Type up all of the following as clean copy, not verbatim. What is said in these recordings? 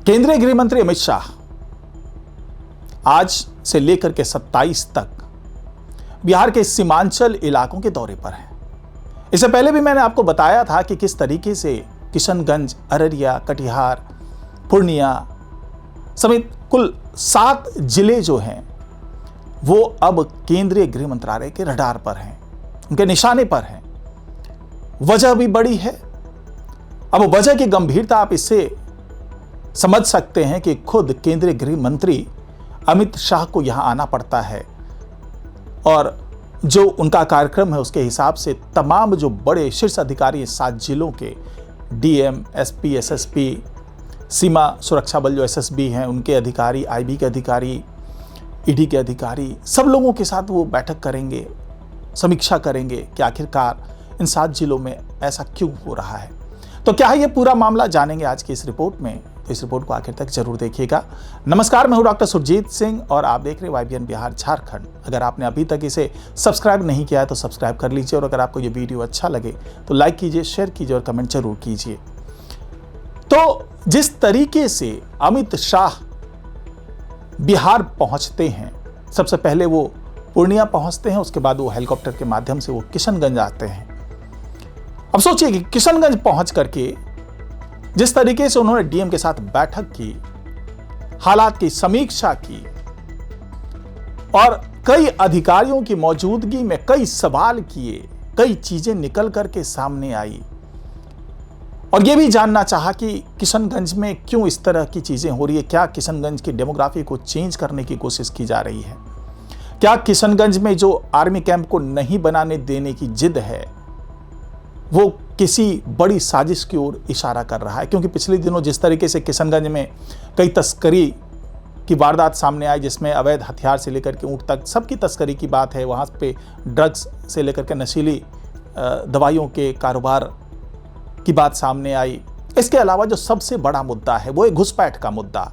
केंद्रीय गृह मंत्री अमित शाह आज से लेकर के 27 तक बिहार के सीमांचल इलाकों के दौरे पर हैं। इससे पहले भी मैंने आपको बताया था कि किस तरीके से किशनगंज, अररिया, कटिहार, पूर्णिया समेत कुल 7 जिले जो हैं वो अब केंद्रीय गृह मंत्रालय के रडार पर हैं, उनके निशाने पर हैं। वजह भी बड़ी है। अब वजह की गंभीरता आप इससे समझ सकते हैं कि खुद केंद्रीय गृह मंत्री अमित शाह को यहां आना पड़ता है और जो उनका कार्यक्रम है उसके हिसाब से तमाम जो बड़े शीर्ष अधिकारी 7 जिलों के डीएम, एसपी, एसएसपी, सीमा सुरक्षा बल जो एसएसबी हैं उनके अधिकारी, आईबी के अधिकारी, ईडी के अधिकारी, सब लोगों के साथ वो बैठक करेंगे, समीक्षा करेंगे कि आखिरकार इन 7 जिलों में ऐसा क्यों हो रहा है। तो क्या है ये पूरा मामला, जानेंगे आज की इस रिपोर्ट में। तो इस रिपोर्ट को आखिर तक जरूर देखिएगा। नमस्कार, मैं हूं डॉक्टर सुरजीत सिंह और आप देख रहे हैं वाईबीएन बिहार झारखंड। अगर आपने अभी तक इसे सब्सक्राइब नहीं किया है तो सब्सक्राइब कर लीजिए और अगर आपको ये वीडियो अच्छा लगे तो लाइक कीजिए, शेयर कीजिए और कमेंट जरूर कीजिए। तो जिस तरीके से अमित शाह बिहार पहुंचते हैं, सबसे पहले वो पूर्णिया पहुंचते हैं, उसके बाद वो हेलीकॉप्टर के माध्यम से वो किशनगंज आते हैं। अब सोचिए कि किशनगंज पहुंच करके जिस तरीके से उन्होंने डीएम के साथ बैठक की, हालात की समीक्षा की और कई अधिकारियों की मौजूदगी में कई सवाल किए, कई चीजें निकल करके सामने आई और यह भी जानना चाहा कि किशनगंज में क्यों इस तरह की चीजें हो रही है। क्या किशनगंज की डेमोग्राफी को चेंज करने की कोशिश की जा रही है? क्या किशनगंज में जो आर्मी कैंप को नहीं बनाने देने की जिद है वो किसी बड़ी साजिश की ओर इशारा कर रहा है? क्योंकि पिछले दिनों जिस तरीके से किशनगंज में कई तस्करी की वारदात सामने आई, जिसमें अवैध हथियार से लेकर के ऊंट तक सबकी तस्करी की बात है, वहाँ पे ड्रग्स से लेकर के नशीली दवाइयों के कारोबार की बात सामने आई। इसके अलावा जो सबसे बड़ा मुद्दा है वो है घुसपैठ का मुद्दा,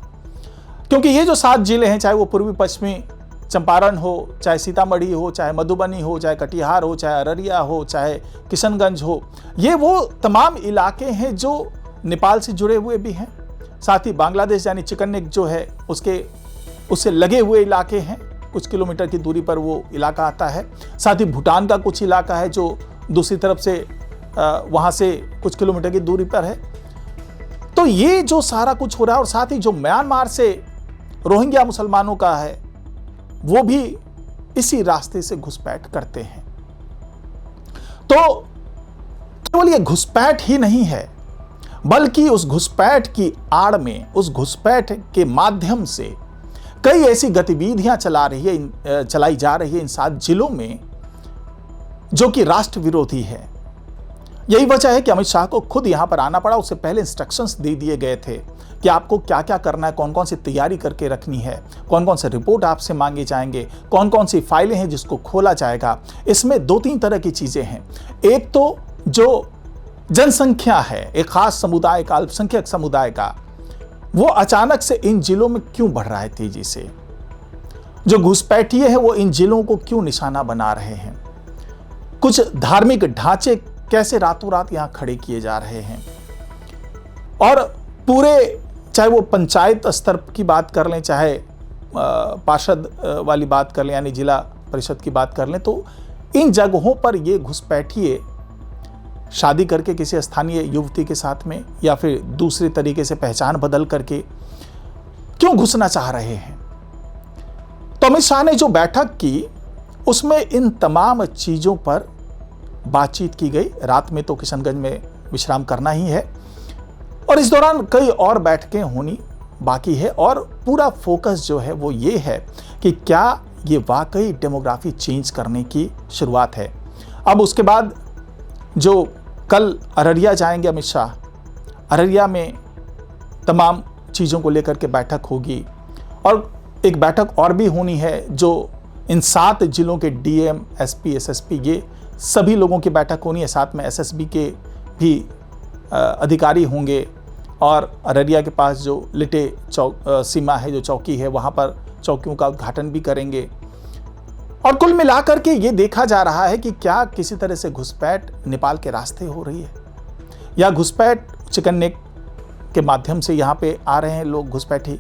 क्योंकि ये जो 7 जिले हैं, चाहे वो पूर्वी पश्चिमी चंपारण हो, चाहे सीतामढ़ी हो, चाहे मधुबनी हो, चाहे कटिहार हो, चाहे अररिया हो, चाहे किशनगंज हो, ये वो तमाम इलाके हैं जो नेपाल से जुड़े हुए भी हैं। साथ ही बांग्लादेश यानी चिकन नेक जो है उससे लगे हुए इलाके हैं, कुछ किलोमीटर की दूरी पर वो इलाका आता है। साथ ही भूटान का कुछ इलाका है जो दूसरी तरफ से वहाँ से कुछ किलोमीटर की दूरी पर है। तो ये जो सारा कुछ हो रहा है और साथ ही जो म्यांमार से रोहिंग्या मुसलमानों का है वो भी इसी रास्ते से घुसपैठ करते हैं। तो केवल ये घुसपैठ ही नहीं है, बल्कि उस घुसपैठ की आड़ में, उस घुसपैठ के माध्यम से कई ऐसी गतिविधियां चलाई जा रही है इन 7 जिलों में जो कि राष्ट्र विरोधी है। यही वजह है कि अमित शाह को खुद यहां पर आना पड़ा। उससे पहले इंस्ट्रक्शंस दे दिए गए थे कि आपको क्या क्या करना है, कौन कौन सी तैयारी करके रखनी है, कौन कौन से रिपोर्ट आपसे मांगे जाएंगे, कौन कौन सी फाइलें हैं जिसको खोला जाएगा। इसमें 2-3 तरह की चीजें हैं। एक तो जो जनसंख्या है, एक खास समुदाय का, अल्पसंख्यक समुदाय का, वो अचानक से इन जिलों में क्यों बढ़ रहा है तेजी से। जो घुसपैठिए हैं वो इन जिलों को क्यों निशाना बना रहे हैं। कुछ धार्मिक ढांचे कैसे रातों रात यहां खड़े किए जा रहे हैं और पूरे, चाहे वो पंचायत स्तर की बात कर लें, चाहे पार्षद वाली बात कर लें यानी जिला परिषद की बात कर लें, तो इन जगहों पर ये घुसपैठिए शादी करके किसी स्थानीय युवती के साथ में या फिर दूसरे तरीके से पहचान बदल करके क्यों घुसना चाह रहे हैं। तो अमित शाह ने जो बैठक की उसमें इन तमाम चीजों पर बातचीत की गई। रात में तो किशनगंज में विश्राम करना ही है और इस दौरान कई और बैठकें होनी बाकी है और पूरा फोकस जो है वो ये है कि क्या ये वाकई डेमोग्राफी चेंज करने की शुरुआत है। अब उसके बाद जो कल अररिया जाएंगे अमित शाह, अररिया में तमाम चीज़ों को लेकर के बैठक होगी और एक बैठक और भी होनी है जो इन 7 जिलों के डीएम, एसपी, एसएसपी, ये सभी लोगों की बैठक होनी है। साथ में एसएसबी के भी अधिकारी होंगे और अररिया के पास जो लिटे सीमा है, जो चौकी है, वहाँ पर चौकियों का उद्घाटन भी करेंगे। और कुल मिलाकर के ये देखा जा रहा है कि क्या किसी तरह से घुसपैठ नेपाल के रास्ते हो रही है या घुसपैठ चिकन नेक के माध्यम से यहाँ पे आ रहे हैं लोग घुसपैठी,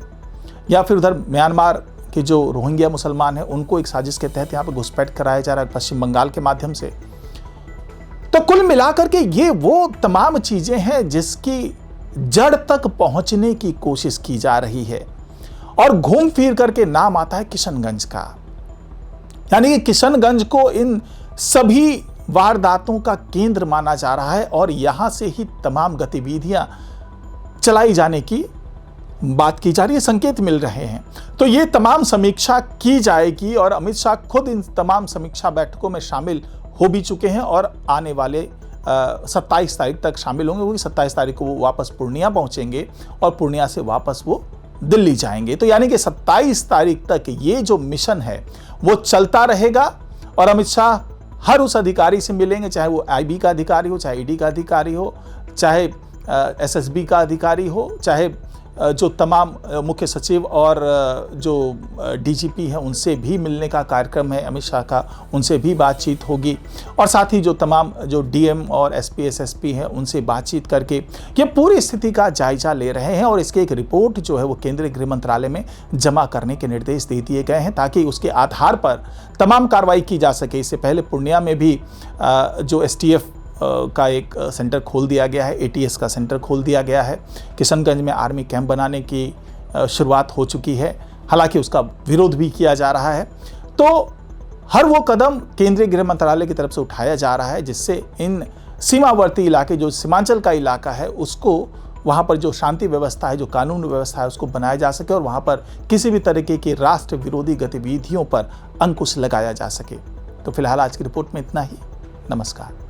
या फिर उधर म्यांमार के जो रोहिंग्या मुसलमान हैं उनको एक साजिश के तहत यहाँ पे घुसपैठ कराया जा रहा है पश्चिम बंगाल के माध्यम से। तो कुल मिलाकर के ये वो तमाम चीजें हैं जिसकी जड़ तक पहुंचने की कोशिश की जा रही है, और घूम फिर करके नाम आता है किशनगंज का। यानी कि किशनगंज को इन सभी वारदातों का केंद्र माना जा रहा है और यहां से ही तमाम गतिविधियां चलाई जाने की बात की जा रही है, संकेत मिल रहे हैं। तो ये तमाम समीक्षा की जाएगी और अमित शाह खुद इन तमाम समीक्षा बैठकों में शामिल हो भी चुके हैं और आने वाले 27 तारीख तक शामिल होंगे, क्योंकि 27 तारीख को वो वापस पूर्णिया पहुंचेंगे और पूर्णिया से वापस वो दिल्ली जाएंगे। तो यानी कि 27 तारीख तक ये जो मिशन है वो चलता रहेगा और अमित शाह हर उस अधिकारी से मिलेंगे, चाहे वो आईबी का अधिकारी हो, चाहे ईडी का अधिकारी हो, चाहे एसएसबी का अधिकारी हो, चाहे जो तमाम मुख्य सचिव और जो डीजीपी हैं उनसे भी मिलने का कार्यक्रम है अमित शाह का, उनसे भी बातचीत होगी। और साथ ही जो तमाम जो डीएम और एसपी एसएसपी हैं उनसे बातचीत करके ये पूरी स्थिति का जायजा ले रहे हैं और इसकी एक रिपोर्ट जो है वो केंद्रीय गृह मंत्रालय में जमा करने के निर्देश दे दिए गए हैं ताकि उसके आधार पर तमाम कार्रवाई की जा सके। इससे पहले पूर्णिया में भी जो एसटीएफ का एक सेंटर खोल दिया गया है, एटीएस का सेंटर खोल दिया गया है। किशनगंज में आर्मी कैंप बनाने की शुरुआत हो चुकी है, हालांकि उसका विरोध भी किया जा रहा है। तो हर वो कदम केंद्रीय गृह मंत्रालय की तरफ से उठाया जा रहा है जिससे इन सीमावर्ती इलाके, जो सीमांचल का इलाका है, उसको वहाँ पर जो शांति व्यवस्था है, जो कानून व्यवस्था है, उसको बनाया जा सके और वहाँ पर किसी भी तरीके की राष्ट्र विरोधी गतिविधियों पर अंकुश लगाया जा सके। तो फिलहाल आज की रिपोर्ट में इतना ही। नमस्कार।